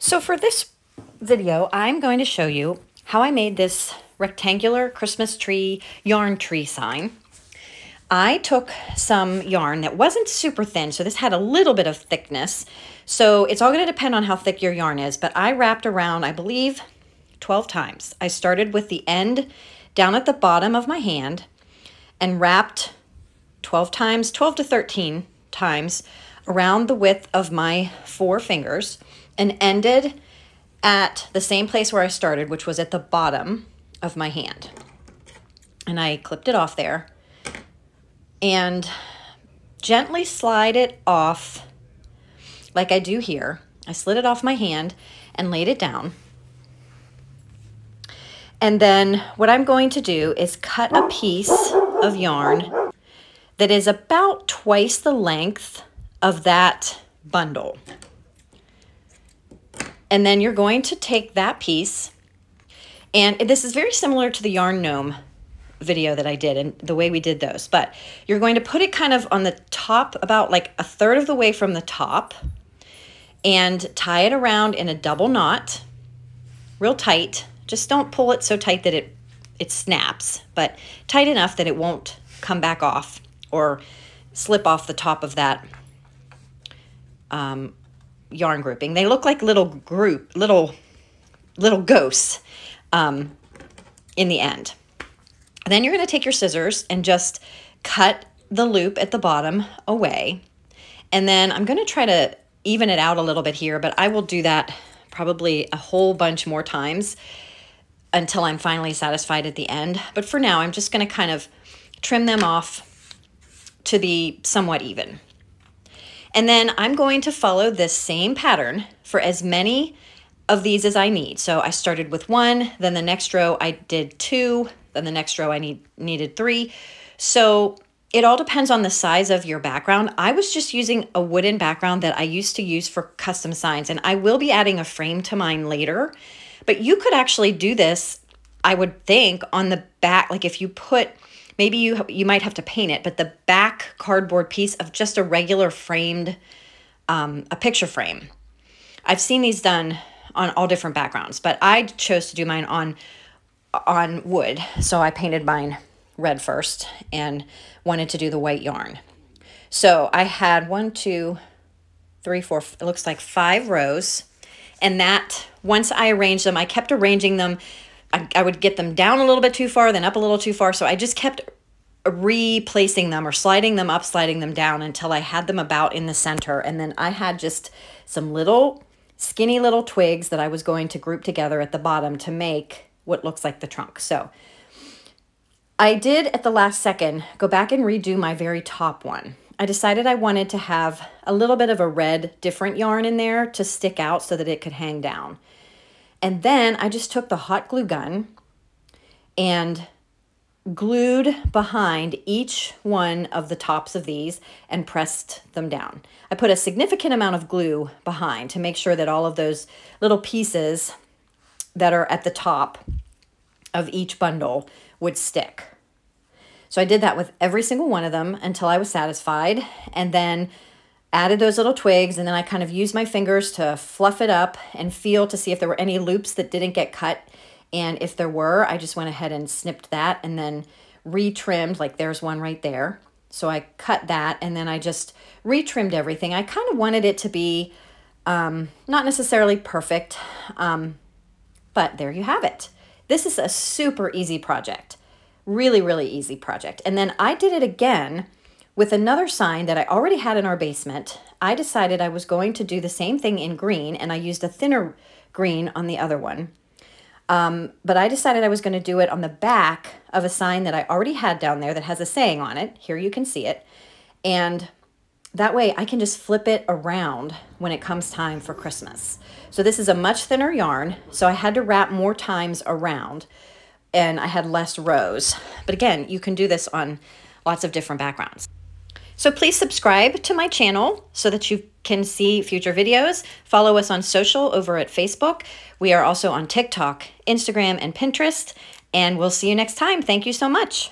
So for this video, I'm going to show you how I made this rectangular Christmas tree yarn tree sign. I took some yarn that wasn't super thin, so this had a little bit of thickness. So it's all going to depend on how thick your yarn is, but I wrapped around, I believe, 12 times. I started with the end down at the bottom of my hand and wrapped 12 times, 12 to 13 times around the width of my 4 fingers and ended at the same place where I started, which was at the bottom of my hand. And I clipped it off there and gently slide it off like I do here. I slid it off my hand and laid it down. And then what I'm going to do is cut a piece of yarn that is about twice the length of that bundle. And then you're going to take that piece, and this is very similar to the Yarn Gnome video that I did and the way we did those, but you're going to put it kind of on the top, about like a third of the way from the top, and tie it around in a double knot, real tight. Just don't pull it so tight that it snaps, but tight enough that it won't come back off or slip off the top of that yarn grouping. They look like little ghosts in the end. Then you're going to take your scissors and just cut the loop at the bottom away. And then I'm going to try to even it out a little bit here, but I will do that probably a whole bunch more times until I'm finally satisfied at the end. But for now, I'm just going to kind of trim them off to be somewhat even. And then I'm going to follow this same pattern for as many of these as I need. So I started with 1, then the next row I did 2, then the next row I needed 3. So it all depends on the size of your background. I was just using a wooden background that I used to use for custom signs, and I will be adding a frame to mine later. But you could actually do this, I would think, on the back, like if you put, maybe you might have to paint it, but the back cardboard piece of just a regular framed, a picture frame. I've seen these done on all different backgrounds, but I chose to do mine on wood. So I painted mine red first and wanted to do the white yarn. So I had 1, 2, 3, 4, it looks like 5 rows. And that, once I arranged them, I kept arranging them. I would get them down a little bit too far, then up a little too far. So I just kept replacing them or sliding them up, sliding them down until I had them about in the center. And then I had just some little skinny little twigs that I was going to group together at the bottom to make what looks like the trunk. So I did at the last second go back and redo my very top one. I decided I wanted to have a little bit of a red different yarn in there to stick out so that it could hang down. And then I just took the hot glue gun and glued behind each one of the tops of these and pressed them down. I put a significant amount of glue behind to make sure that all of those little pieces that are at the top of each bundle would stick. So I did that with every single one of them until I was satisfied, and then added those little twigs, and then I kind of used my fingers to fluff it up and feel to see if there were any loops that didn't get cut. And if there were, I just went ahead and snipped that and then retrimmed, like there's one right there. So I cut that and then I just retrimmed everything. I kind of wanted it to be not necessarily perfect, but there you have it. This is a super easy project. Really, really easy project. And then I did it again with another sign that I already had in our basement. I decided I was going to do the same thing in green, and I used a thinner green on the other one. But I decided I was going to do it on the back of a sign that I already had down there that has a saying on it. Here you can see it. And that way I can just flip it around when it comes time for Christmas. So this is a much thinner yarn, so I had to wrap more times around, and I had less rows. But again, you can do this on lots of different backgrounds. So please subscribe to my channel so that you can see future videos. Follow us on social over at Facebook. We are also on TikTok, Instagram, and Pinterest. And we'll see you next time. Thank you so much.